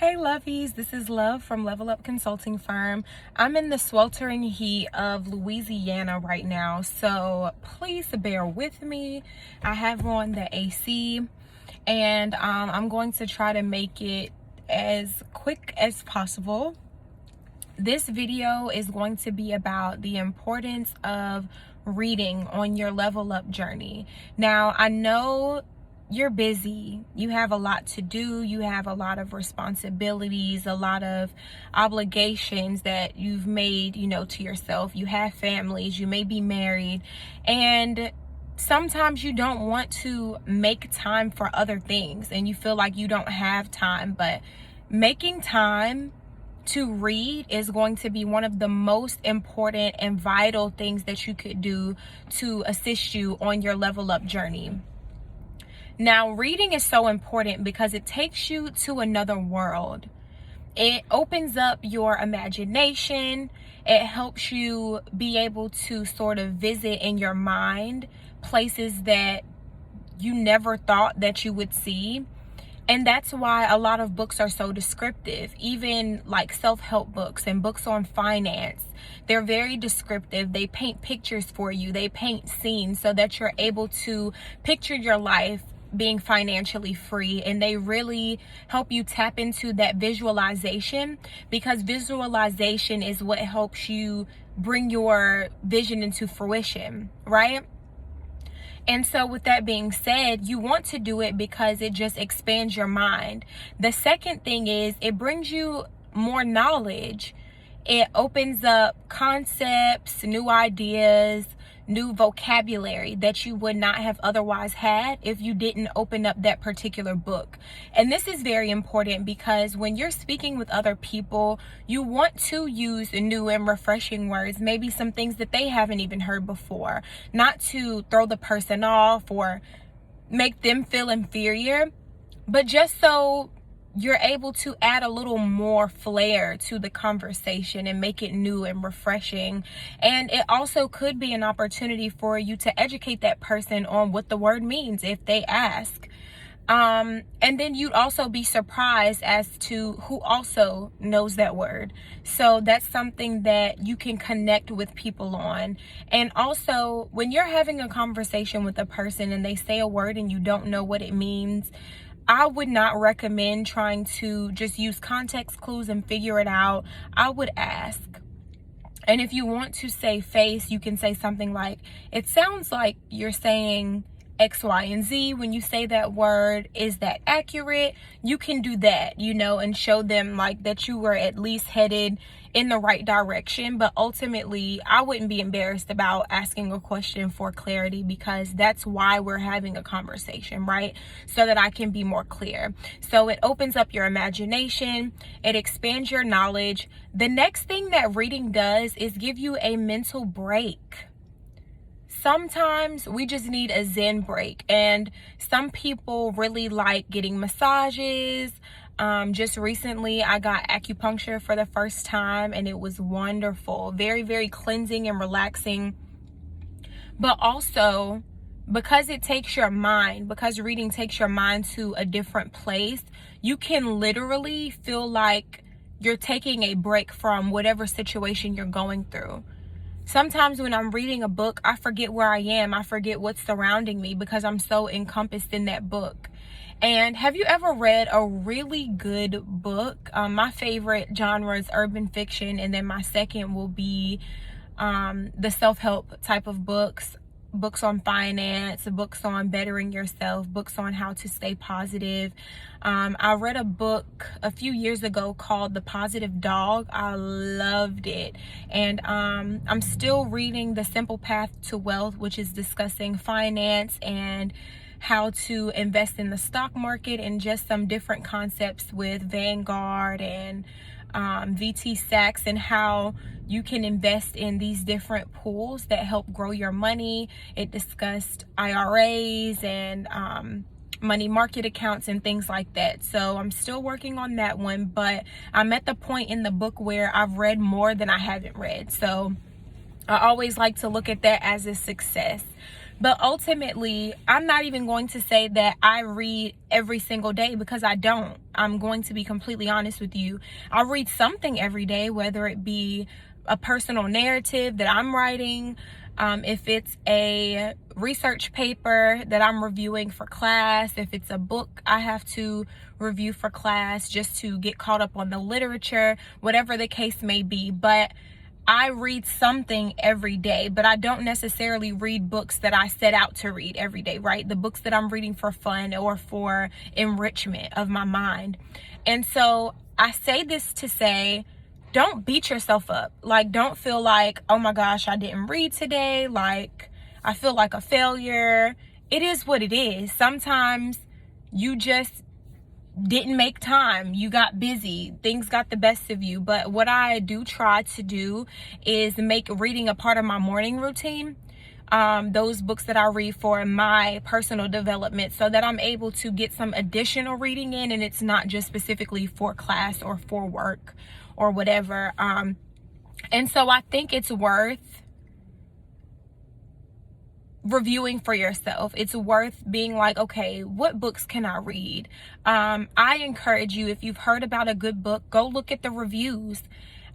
Hey lovies, this is Love from Level Up Consulting Firm. I'm in the sweltering heat of Louisiana right now, so please bear with me. I have on the AC and I'm going to try to make it as quick as possible. This video is going to be about the importance of reading on your level up journey. Now, I know you're busy, you have a lot to do, you have a lot of responsibilities, a lot of obligations that you've made, to yourself. You have families, you may be married, and sometimes you don't want to make time for other things and you feel like you don't have time, but making time to read is going to be one of the most important and vital things that you could do to assist you on your level up journey. Now, reading is so important because it takes you to another world. It opens up your imagination. It helps you be able to sort of visit in your mind places that you never thought that you would see. And that's why a lot of books are so descriptive, even like self-help books and books on finance. They're very descriptive. They paint pictures for you. They paint scenes so that you're able to picture your life being financially free, and they really help you tap into that visualization, because visualization is what helps you bring your vision into fruition, right? And so with that being said, you want to do it because it just expands your mind. The second thing is it brings you more knowledge. It opens up concepts, new ideas, new vocabulary that you would not have otherwise had if you didn't open up that particular book. And this is very important because when you're speaking with other people, you want to use new and refreshing words, maybe some things that they haven't even heard before, not to throw the person off or make them feel inferior, but just so you're able to add a little more flair to the conversation and make it new and refreshing. And it also could be an opportunity for you to educate that person on what the word means if they ask. And then you'd also be surprised as to who also knows that word. So that's something that you can connect with people on. And also, when you're having a conversation with a person and they say a word and you don't know what it means, I would not recommend trying to just use context clues and figure it out. I would ask. And if you want to say face, you can say something like, it sounds like you're saying X, Y, and Z when you say that word. Is that accurate? You can do that, and show them like that you were at least headed in the right direction. But ultimately, I wouldn't be embarrassed about asking a question for clarity, because that's why we're having a conversation, right? So that I can be more clear. So it opens up your imagination. It expands your knowledge. The next thing that reading does is give you a mental break. Sometimes we just need a zen break, and some people really like getting massages. Just recently I got acupuncture for the first time and it was wonderful. Very, very cleansing and relaxing. But also, because it takes your mind, because reading takes your mind to a different place, you can literally feel like you're taking a break from whatever situation you're going through. Sometimes when I'm reading a book, I forget where I am. I forget what's surrounding me because I'm so encompassed in that book. And have you ever read a really good book? My favorite genre is urban fiction, and then my second will be the self-help type of books on finance, books on bettering yourself, books on how to stay positive. I read a book a few years ago called The Positive Dog. I loved it. And I'm still reading The Simple Path to Wealth, which is discussing finance and how to invest in the stock market and just some different concepts with Vanguard and VT Sachs, and how you can invest in these different pools that help grow your money. It discussed IRAs and money market accounts and things like that. So I'm still working on that one, but I'm at the point in the book where I've read more than I haven't read. So I always like to look at that as a success. But ultimately, I'm not even going to say that I read every single day, because I don't. I'm going to be completely honest with you. I read something every day, whether it be a personal narrative that I'm writing, if it's a research paper that I'm reviewing for class, if it's a book I have to review for class just to get caught up on the literature, whatever the case may be. But I read something every day, but I don't necessarily read books that I set out to read every day, right? The books that I'm reading for fun or for enrichment of my mind. And so I say this to say, don't beat yourself up. Like, don't feel like, oh my gosh, I didn't read today. Like, I feel like a failure. It is what it is. Sometimes you just didn't make time. You got busy. Things got the best of you. But what I do try to do is make reading a part of my morning routine. Those books that I read for my personal development, so that I'm able to get some additional reading in, and it's not just specifically for class or for work or whatever. And so I think it's worth reviewing for yourself. It's worth being like, okay, what books can I read? I encourage you, if you've heard about a good book, go look at the reviews.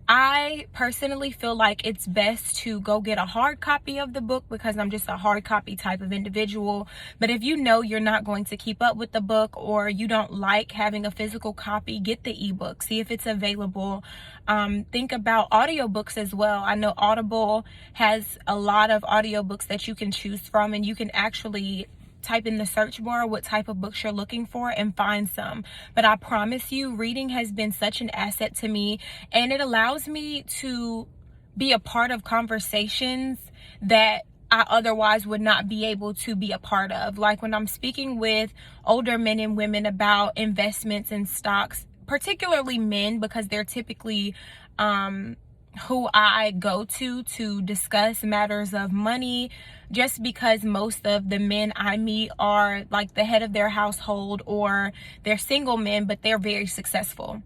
I personally feel like it's best to go get a hard copy of the book, because I'm just a hard copy type of individual. But if you know you're not going to keep up with the book, or you don't like having a physical copy, get the ebook. See if it's available. Think about audiobooks as well. I know Audible has a lot of audiobooks that you can choose from, and you can actually type in the search bar what type of books you're looking for and find some. But I promise you, reading has been such an asset to me, and it allows me to be a part of conversations that I otherwise would not be able to be a part of. Like when I'm speaking with older men and women about investments and stocks, particularly men, because they're typically who I go to discuss matters of money, just because most of the men I meet are like the head of their household, or they're single men, but they're very successful.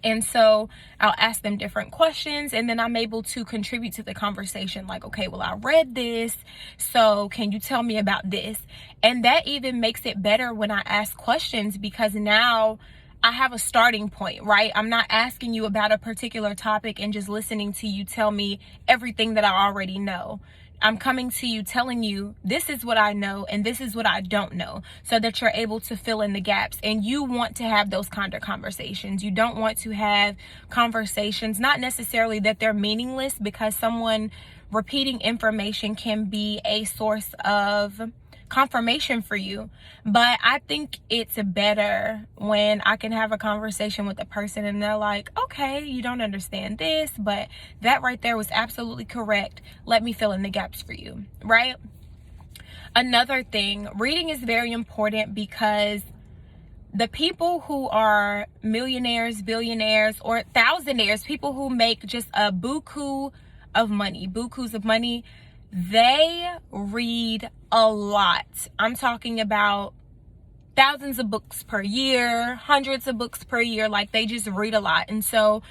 And so I'll ask them different questions, and then I'm able to contribute to the conversation. Like, okay, well, I read this, so can you tell me about this? And that even makes it better when I ask questions, because now I have a starting point, right? I'm not asking you about a particular topic and just listening to you tell me everything that I already know. I'm coming to you telling you, this is what I know and this is what I don't know, so that you're able to fill in the gaps. And you want to have those kind of conversations. You don't want to have conversations, not necessarily that they're meaningless, because someone repeating information can be a source of confirmation for you. But I think it's better when I can have a conversation with a person and they're like, okay, you don't understand this, but that right there was absolutely correct. Let me fill in the gaps for you, right? Another thing, reading is very important, because the people who are millionaires, billionaires, or thousandaires, people who make just a bukus of money, they read a lot. I'm talking about thousands of books per year, hundreds of books per year. Like, they just read a lot. And so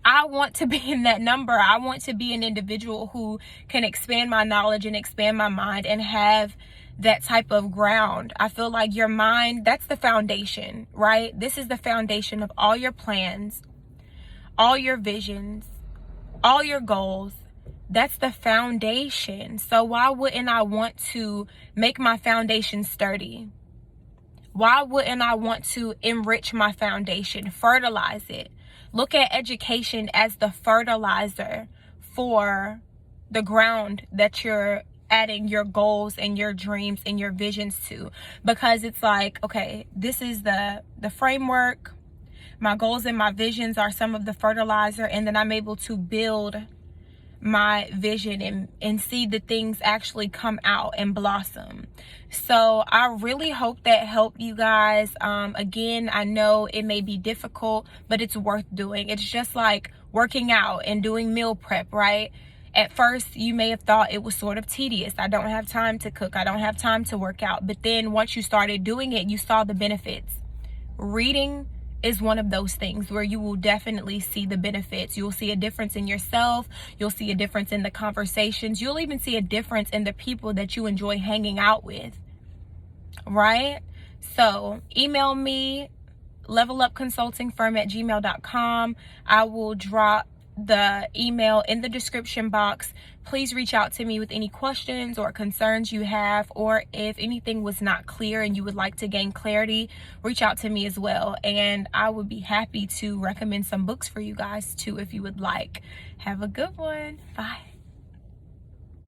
I want to be in that number. I want to be an individual who can expand my knowledge and expand my mind and have that type of ground. I feel like your mind, that's the foundation, right? This is the foundation of all your plans, all your visions, all your goals. That's the foundation. So why wouldn't I want to make my foundation sturdy? Why wouldn't I want to enrich my foundation, fertilize it? Look at education as the fertilizer for the ground that you're adding your goals and your dreams and your visions to. Because it's like, okay, this is the framework. My goals and my visions are some of the fertilizer, and then I'm able to build my vision and see the things actually come out and blossom. So I really hope that helped you guys. Again, I know it may be difficult, but it's worth doing. It's just like working out and doing meal prep, right? At first, you may have thought it was sort of tedious. I don't have time to cook. I don't have time to work out. But then once you started doing it, you saw the benefits. Reading is one of those things where you will definitely see the benefits. You'll see a difference in yourself. You'll see a difference in the conversations. You'll even see a difference in the people that you enjoy hanging out with, right? So email me, lvlupconsultingfirm@gmail.com. I will drop the email in the description box. Please reach out to me with any questions or concerns you have, or if anything was not clear and you would like to gain clarity, reach out to me as well, and I would be happy to recommend some books for you guys too if you would like. Have a good one. Bye.